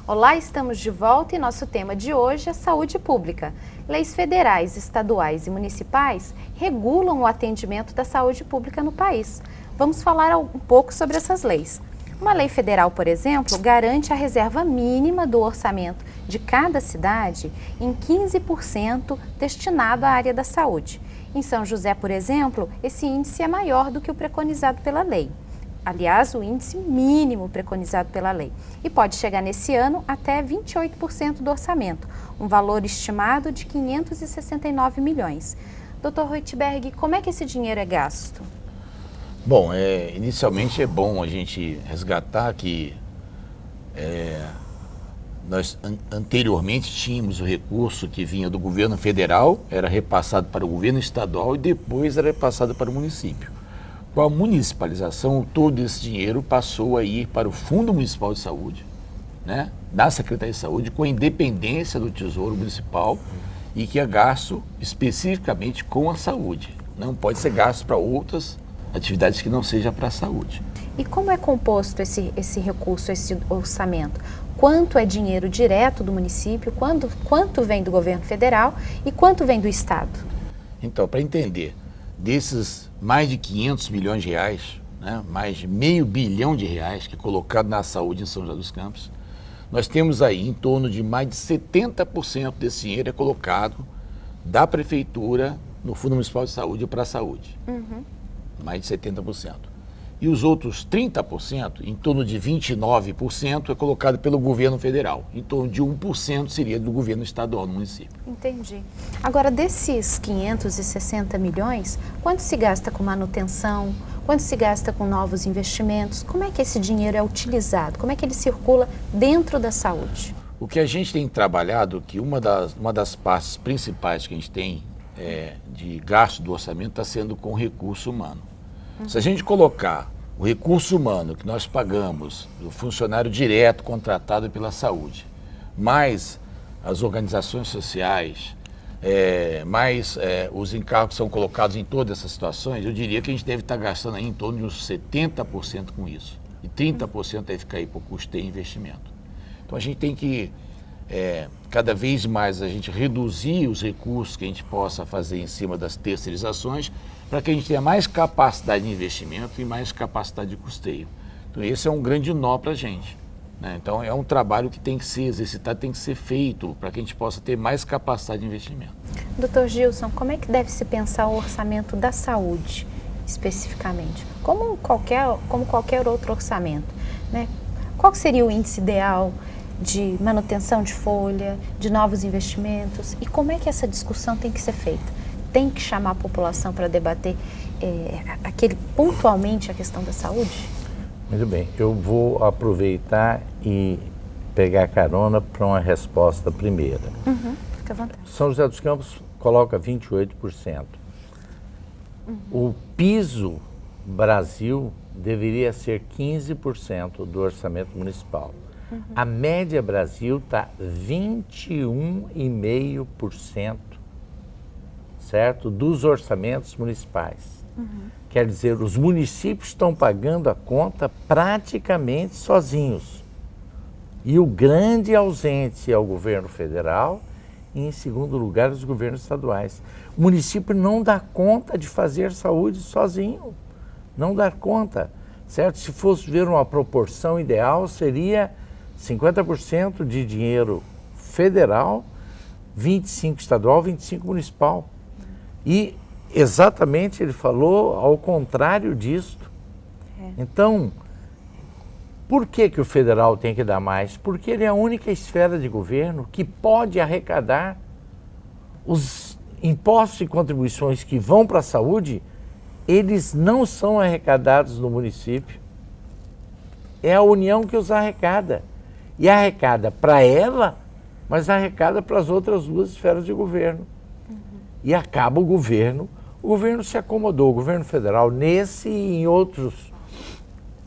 Olá, estamos de volta e nosso tema de hoje é saúde pública. Leis federais, estaduais e municipais regulam o atendimento da saúde pública no país. Vamos falar um pouco sobre essas leis. Uma lei federal, por exemplo, garante a reserva mínima do orçamento de cada cidade em 15% destinado à área da saúde. Em São José, por exemplo, esse índice é maior do que o preconizado pela lei. Aliás, o índice mínimo preconizado pela lei. E pode chegar nesse ano até 28% do orçamento, um valor estimado de 569 milhões. Dr. Roitberg, como é que esse dinheiro é gasto? Bom, inicialmente é bom a gente resgatar que nós anteriormente tínhamos o recurso que vinha do governo federal, era repassado para o governo estadual e depois era repassado para o município. Com a municipalização, todo esse dinheiro passou a ir para o Fundo Municipal de Saúde, né, da Secretaria de Saúde, com a independência do Tesouro Municipal e que é gasto especificamente com a saúde. Não pode ser gasto para outras atividades que não seja para a saúde. E como é composto esse recurso, esse orçamento? Quanto é dinheiro direto do município, quanto vem do governo federal e quanto vem do estado? Então, para entender, desses mais de 500 milhões de reais, né, mais de R$500 bilhão que é colocado na saúde em São José dos Campos, nós temos aí em torno de mais de 70% desse dinheiro é colocado da prefeitura no Fundo Municipal de Saúde para a saúde. Mais de 70%. E os outros 30%, em torno de 29%, é colocado pelo governo federal. Em torno de 1% seria do governo estadual no município. Entendi. Agora, desses 560 milhões, quanto se gasta com manutenção? Quanto se gasta com novos investimentos? Como é que esse dinheiro é utilizado? Como é que ele circula dentro da saúde? O que a gente tem trabalhado, que uma das partes principais que a gente tem de gasto do orçamento está sendo com recurso humano. Se a gente colocar o recurso humano que nós pagamos do funcionário direto contratado pela saúde, mais as organizações sociais, mais os encargos que são colocados em todas essas situações, eu diria que a gente deve estar gastando aí em torno de uns 70% com isso. E 30% deve ficar aí para o custo de investimento. Então a gente tem que cada vez mais a gente reduzir os recursos que a gente possa fazer em cima das terceirizações para que a gente tenha mais capacidade de investimento e mais capacidade de custeio. Então esse é um grande nó para a gente, né? Então é um trabalho que tem que ser exercitado, tem que ser feito para que a gente possa ter mais capacidade de investimento. Dr. Gilson, como é que deve se pensar o orçamento da saúde especificamente? Como qualquer outro orçamento, né? Qual seria o índice ideal de manutenção de folha, de novos investimentos, e como é que essa discussão tem que ser feita? Tem que chamar a população para debater pontualmente a questão da saúde? Muito bem, eu vou aproveitar e pegar carona para uma resposta primeira. Fica à vontade. São José dos Campos coloca 28%. O piso Brasil deveria ser 15% do orçamento municipal. A média Brasil está 21,5%, certo? Dos orçamentos municipais. Quer dizer, os municípios estão pagando a conta praticamente sozinhos. E o grande ausente é o governo federal e, em segundo lugar, os governos estaduais. O município não dá conta de fazer saúde sozinho. Não dá conta, certo? Se fosse ver uma proporção ideal, seria 50% de dinheiro federal, 25% estadual, 25% municipal. E exatamente ele falou ao contrário disto. Então, por que o federal tem que dar mais? Porque ele é a única esfera de governo que pode arrecadar os impostos e contribuições que vão para a saúde, eles não são arrecadados no município. É a União que os arrecada. E arrecada para ela, mas arrecada para as outras duas esferas de governo. E acaba o governo se acomodou, o governo federal, nesse e em outros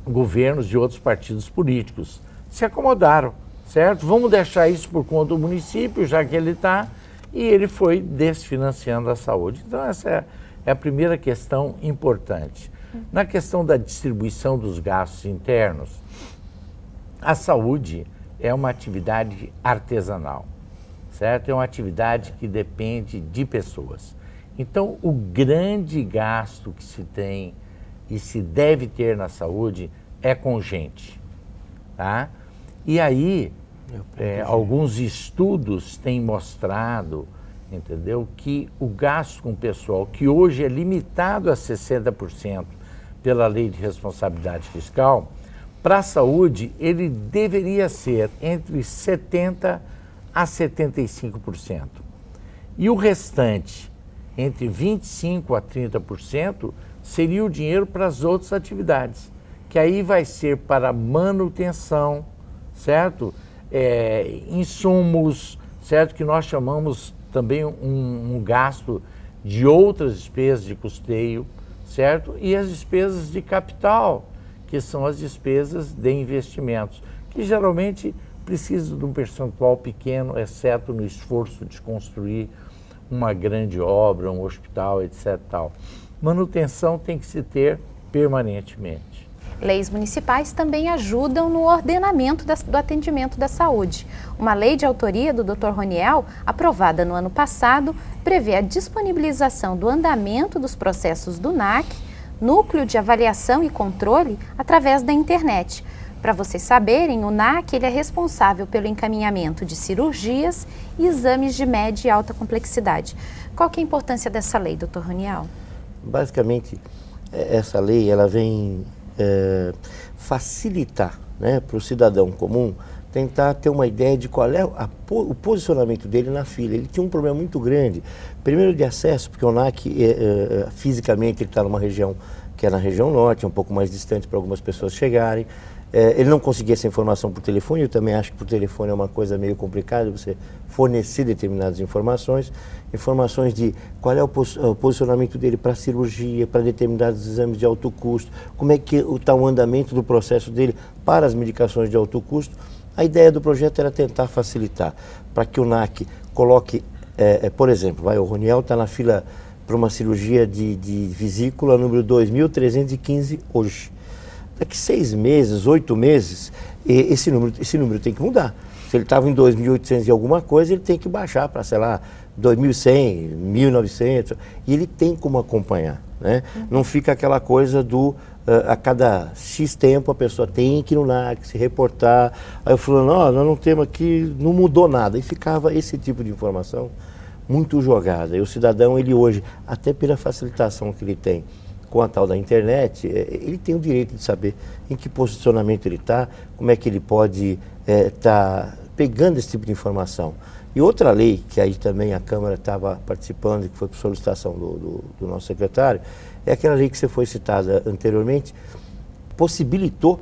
governos de outros partidos políticos, se acomodaram, certo? Vamos deixar isso por conta do município, já que ele está, e ele foi desfinanciando a saúde. Então essa é a primeira questão importante. Na questão da distribuição dos gastos internos, a saúde é uma atividade artesanal, certo? É uma atividade que depende de pessoas. Então, o grande gasto que se tem e se deve ter na saúde é com gente, tá? E aí, alguns estudos têm mostrado, entendeu, que o gasto com o pessoal, que hoje é limitado a 60% pela Lei de Responsabilidade Fiscal, para a saúde ele deveria ser entre 70% a 75%. E o restante, entre 25% a 30%, seria o dinheiro para as outras atividades, que aí vai ser para manutenção, certo? Insumos, certo? Que nós chamamos também um gasto de outras despesas de custeio, certo? E as despesas de capital, que são as despesas de investimentos, que geralmente precisam de um percentual pequeno, exceto no esforço de construir uma grande obra, um hospital, etc. Tal. Manutenção tem que se ter permanentemente. Leis municipais também ajudam no ordenamento do atendimento da saúde. Uma lei de autoria do Dr. Roniel, aprovada no ano passado, prevê a disponibilização do andamento dos processos do NAC, Núcleo de Avaliação e Controle, através da internet. Para vocês saberem, o NAC ele é responsável pelo encaminhamento de cirurgias e exames de média e alta complexidade. Qual que é a importância dessa lei, Dr. Roniel? Basicamente, essa lei ela vem facilitar, né, para o cidadão comum tentar ter uma ideia de qual é o posicionamento dele na fila. Ele tinha um problema muito grande, primeiro de acesso, porque o NAC fisicamente ele está numa região que é na região norte, um pouco mais distante para algumas pessoas chegarem. Ele não conseguia essa informação por telefone, eu também acho que por telefone é uma coisa meio complicada você fornecer determinadas informações de qual é o posicionamento dele para cirurgia, para determinados exames de alto custo, como é que está o andamento do processo dele para as medicações de alto custo. A ideia do projeto era tentar facilitar, para que o NAC coloque, por exemplo, o Roniel está na fila para uma cirurgia de vesícula número 2.315 hoje. Daqui 6 meses, 8 meses, esse número tem que mudar. Se ele estava em 2.800 e alguma coisa, ele tem que baixar para, sei lá, 2.100, 1.900, e ele tem como acompanhar, né? Não fica aquela coisa a cada X tempo a pessoa tem que ir no NAC, se reportar, aí eu falando, nós não temos aqui, não mudou nada, e ficava esse tipo de informação muito jogada. E o cidadão, ele hoje, até pela facilitação que ele tem, com a tal da internet, ele tem o direito de saber em que posicionamento ele está, como é que ele pode estar pegando esse tipo de informação. E outra lei, que aí também a Câmara estava participando, que foi por solicitação do nosso secretário, é aquela lei que você foi citada anteriormente, possibilitou,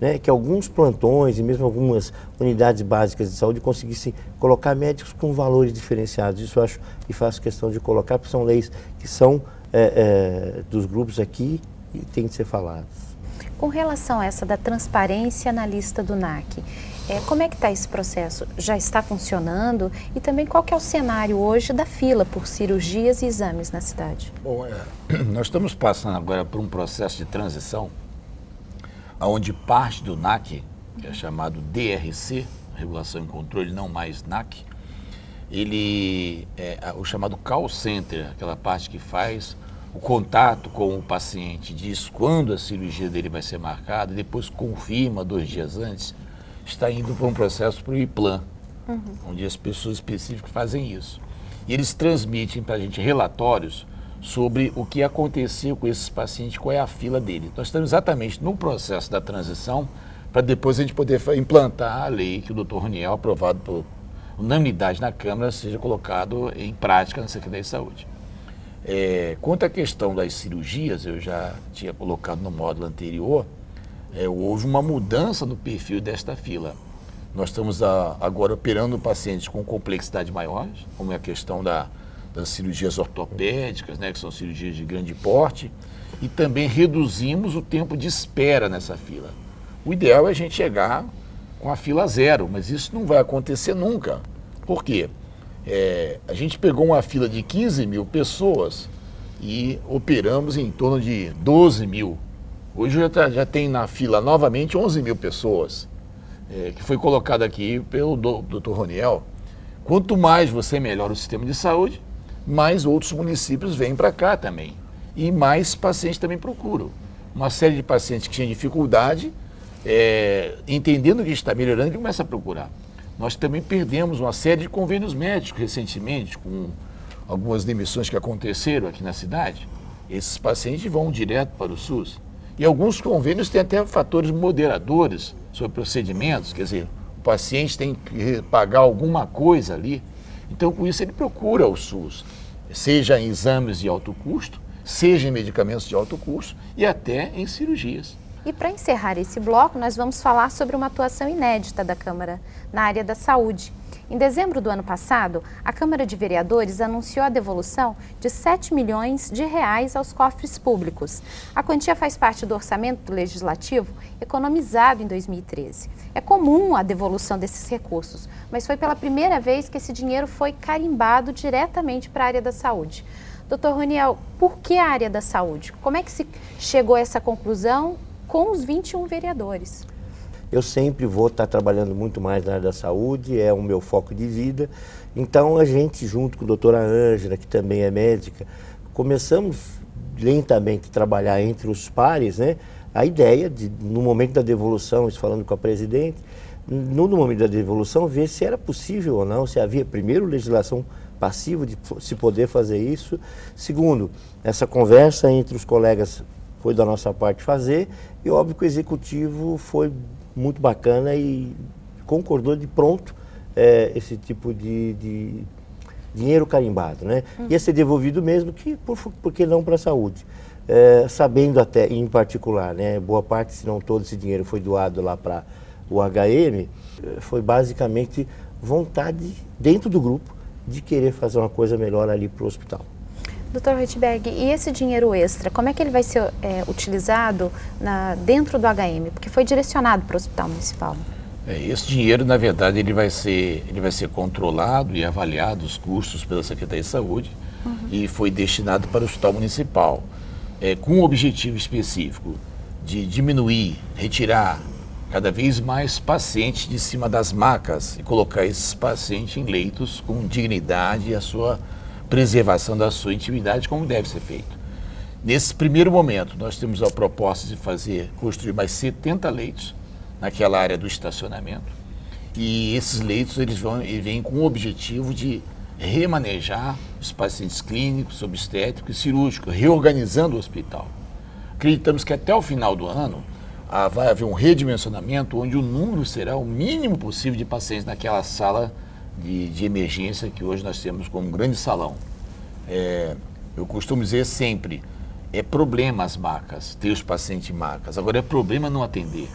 né, que alguns plantões e mesmo algumas unidades básicas de saúde conseguissem colocar médicos com valores diferenciados. Isso eu acho e faço questão de colocar, porque são leis que são dos grupos aqui e tem que ser faladas. Com relação a essa da transparência na lista do NAC, como é que está esse processo? Já está funcionando? E também qual que é o cenário hoje da fila por cirurgias e exames na cidade? Bom, nós estamos passando agora por um processo de transição onde parte do NAC, que é chamado DRC, Regulação e Controle, não mais NAC, ele é o chamado call center, aquela parte que faz o contato com o paciente, diz quando a cirurgia dele vai ser marcada, e depois confirma 2 dias antes, está indo para um processo para o IPLAN, onde as pessoas específicas fazem isso. E eles transmitem para a gente relatórios sobre o que aconteceu com esses pacientes, qual é a fila dele. Nós estamos exatamente no processo da transição, para depois a gente poder implantar a lei que o Dr. Roniel, aprovado por unanimidade na Câmara, seja colocado em prática na Secretaria de Saúde. Quanto à questão das cirurgias, eu já tinha colocado no módulo anterior, houve uma mudança no perfil desta fila. Nós estamos agora operando pacientes com complexidade maiores, como é a questão das cirurgias ortopédicas, né, que são cirurgias de grande porte, e também reduzimos o tempo de espera nessa fila. O ideal é a gente chegar com a fila zero, mas isso não vai acontecer nunca. Por quê? A gente pegou uma fila de 15 mil pessoas e operamos em torno de 12 mil. Hoje já tem na fila novamente 11 mil pessoas. que foi colocado aqui pelo Dr. Roniel. Quanto mais você melhora o sistema de saúde, mais outros municípios vêm para cá também. E mais pacientes também procuram. Uma série de pacientes que tinham dificuldade, entendendo que está melhorando, que começa a procurar. Nós também perdemos uma série de convênios médicos recentemente, com algumas demissões que aconteceram aqui na cidade. Esses pacientes vão direto para o SUS. E alguns convênios têm até fatores moderadores sobre procedimentos, quer dizer, o paciente tem que pagar alguma coisa ali. Então, com isso, ele procura o SUS, seja em exames de alto custo, seja em medicamentos de alto custo e até em cirurgias. E para encerrar esse bloco, nós vamos falar sobre uma atuação inédita da Câmara na área da saúde. Em dezembro do ano passado, a Câmara de Vereadores anunciou a devolução de R$7 milhões aos cofres públicos. A quantia faz parte do orçamento do Legislativo, economizado em 2013. É comum a devolução desses recursos, mas foi pela primeira vez que esse dinheiro foi carimbado diretamente para a área da saúde. Doutor Roniel, por que a área da saúde? Como é que se chegou a essa conclusão com os 21 vereadores? Eu sempre vou estar trabalhando muito mais na área da saúde, é o meu foco de vida. Então a gente, junto com a doutora Ângela, que também é médica, começamos lentamente a trabalhar entre os pares, né? A ideia de, no momento da devolução, isso falando com a presidente, no momento da devolução, ver se era possível ou não, se havia, primeiro, legislação passiva de se poder fazer isso. Segundo, essa conversa entre os colegas foi da nossa parte fazer, e óbvio que o executivo foi muito bacana e concordou de pronto esse tipo de dinheiro carimbado, né? Ia ser devolvido mesmo, que por que não para a saúde? Sabendo até, em particular, né, boa parte, se não todo esse dinheiro foi doado lá para o HM, foi basicamente vontade dentro do grupo de querer fazer uma coisa melhor ali para o hospital. Dr. Reitberg, e esse dinheiro extra, como é que ele vai ser utilizado dentro do HM? Porque foi direcionado para o Hospital Municipal. Esse dinheiro, na verdade, ele vai ser controlado e avaliado, os custos pela Secretaria de Saúde, e foi destinado para o Hospital Municipal, com um objetivo específico de diminuir, retirar cada vez mais pacientes de cima das macas e colocar esses pacientes em leitos com dignidade e a sua preservação da sua intimidade, como deve ser feito. Nesse primeiro momento, nós temos a proposta de construir mais 70 leitos naquela área do estacionamento, e esses leitos eles vêm com o objetivo de remanejar os pacientes clínicos, obstétricos e cirúrgicos, reorganizando o hospital. Acreditamos que até o final do ano vai haver um redimensionamento onde o número será o mínimo possível de pacientes naquela sala de emergência que hoje nós temos como um grande salão. Eu costumo dizer sempre, é problema as macas, ter os pacientes em macas, agora é problema não atender.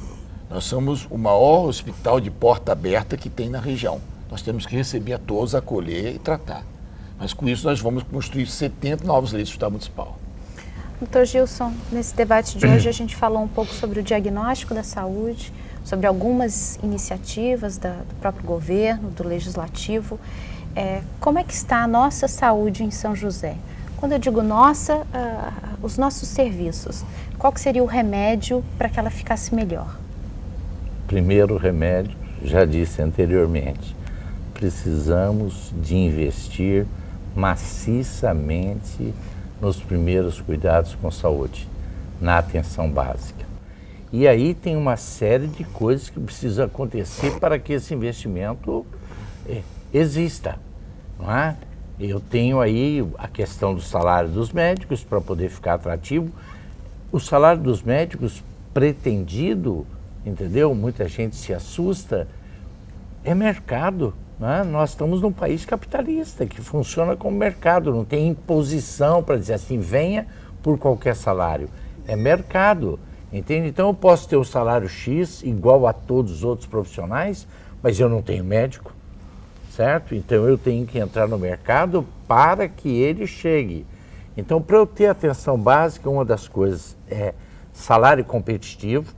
Nós somos o maior hospital de porta aberta que tem na região. Nós temos que receber a todos, acolher e tratar. Mas com isso nós vamos construir 70 novos leitos do Hospital Municipal. Doutor Gilson, nesse debate de hoje a gente falou um pouco sobre o diagnóstico da saúde, sobre algumas iniciativas do próprio governo, do legislativo. Como é que está a nossa saúde em São José? Quando eu digo nossa, os nossos serviços, qual que seria o remédio para que ela ficasse melhor? Primeiro remédio, já disse anteriormente, precisamos de investir maciçamente nos primeiros cuidados com saúde, na atenção básica. E aí tem uma série de coisas que precisam acontecer para que esse investimento exista, não é? Eu tenho aí a questão do salário dos médicos para poder ficar atrativo. O salário dos médicos pretendido, entendeu? Muita gente se assusta, é mercado. Né? Nós estamos num país capitalista que funciona como mercado, não tem imposição para dizer assim, venha por qualquer salário. É mercado, entende? Então eu posso ter um salário X igual a todos os outros profissionais, mas eu não tenho médico, certo? Então eu tenho que entrar no mercado para que ele chegue. Então, para eu ter atenção básica, uma das coisas é salário competitivo.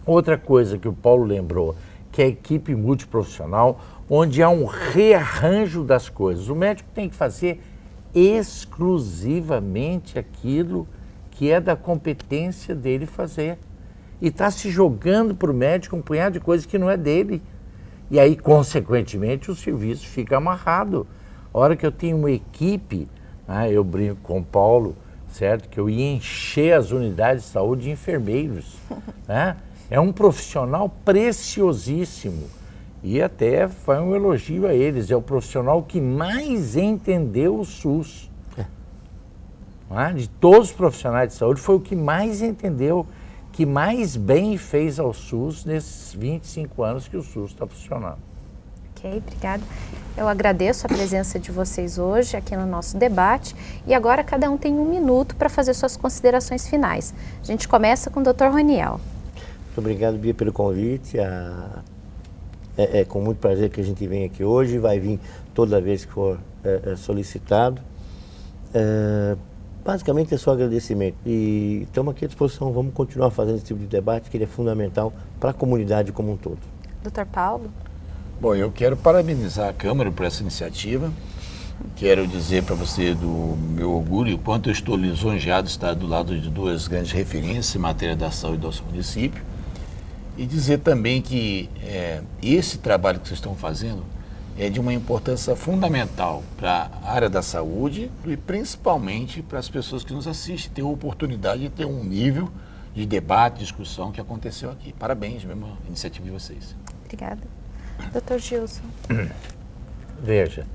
Outra coisa que o Paulo lembrou, que é a equipe multiprofissional, onde há um rearranjo das coisas. O médico tem que fazer exclusivamente aquilo que é da competência dele fazer. e está se jogando para o médico um punhado de coisa que não é dele. E aí, consequentemente, o serviço fica amarrado. A hora que eu tenho uma equipe, eu brinco com o Paulo, certo? Que eu ia encher as unidades de saúde de enfermeiros. Né? É um profissional preciosíssimo. E até foi um elogio a eles. É o profissional que mais entendeu o SUS. De todos os profissionais de saúde, foi o que mais entendeu, que mais bem fez ao SUS nesses 25 anos que o SUS está funcionando. Ok, obrigada. Eu agradeço a presença de vocês hoje aqui no nosso debate e agora cada um tem 1 minuto para fazer suas considerações finais. A gente começa com o Dr. Roniel. Muito obrigado, Bia, pelo convite. É com muito prazer que a gente vem aqui hoje, vai vir toda vez que for solicitado. Basicamente é só agradecimento e estamos aqui à disposição, vamos continuar fazendo esse tipo de debate que ele é fundamental para a comunidade como um todo. Dr. Paulo? Bom, eu quero parabenizar a Câmara por essa iniciativa. Quero dizer para você do meu orgulho, o quanto eu estou lisonjeado de estar do lado de 2 grandes referências em matéria da saúde do nosso município. E dizer também que esse trabalho que vocês estão fazendo é de uma importância fundamental para a área da saúde e principalmente para as pessoas que nos assistem ter a oportunidade de ter um nível de debate, discussão que aconteceu aqui. Parabéns mesmo a iniciativa de vocês. Obrigada. Dr. Gilson. Veja,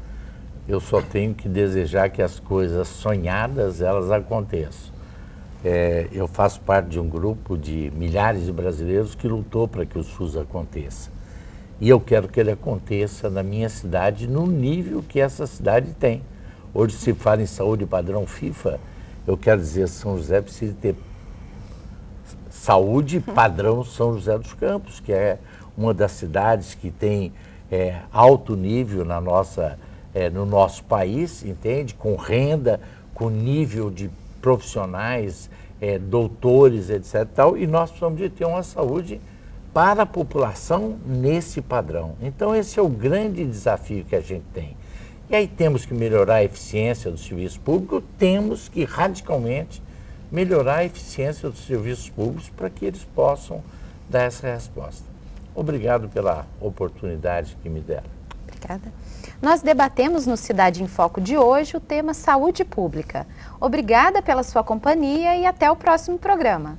eu só tenho que desejar que as coisas sonhadas, elas aconteçam. Eu faço parte de um grupo de milhares de brasileiros que lutou para que o SUS aconteça. E eu quero que ele aconteça na minha cidade no nível que essa cidade tem. Hoje se fala em saúde padrão FIFA, eu quero dizer que São José precisa ter saúde padrão São José dos Campos, que é uma das cidades que tem alto nível no nosso país, entende? Com renda, com nível de profissionais, doutores, etc. E nós precisamos de ter uma saúde para a população nesse padrão. Então esse é o grande desafio que a gente tem. E aí temos que melhorar a eficiência do serviço público, temos que radicalmente melhorar a eficiência dos serviços públicos para que eles possam dar essa resposta. Obrigado pela oportunidade que me deram. Obrigada. Nós debatemos no Cidade em Foco de hoje o tema saúde pública. Obrigada pela sua companhia e até o próximo programa.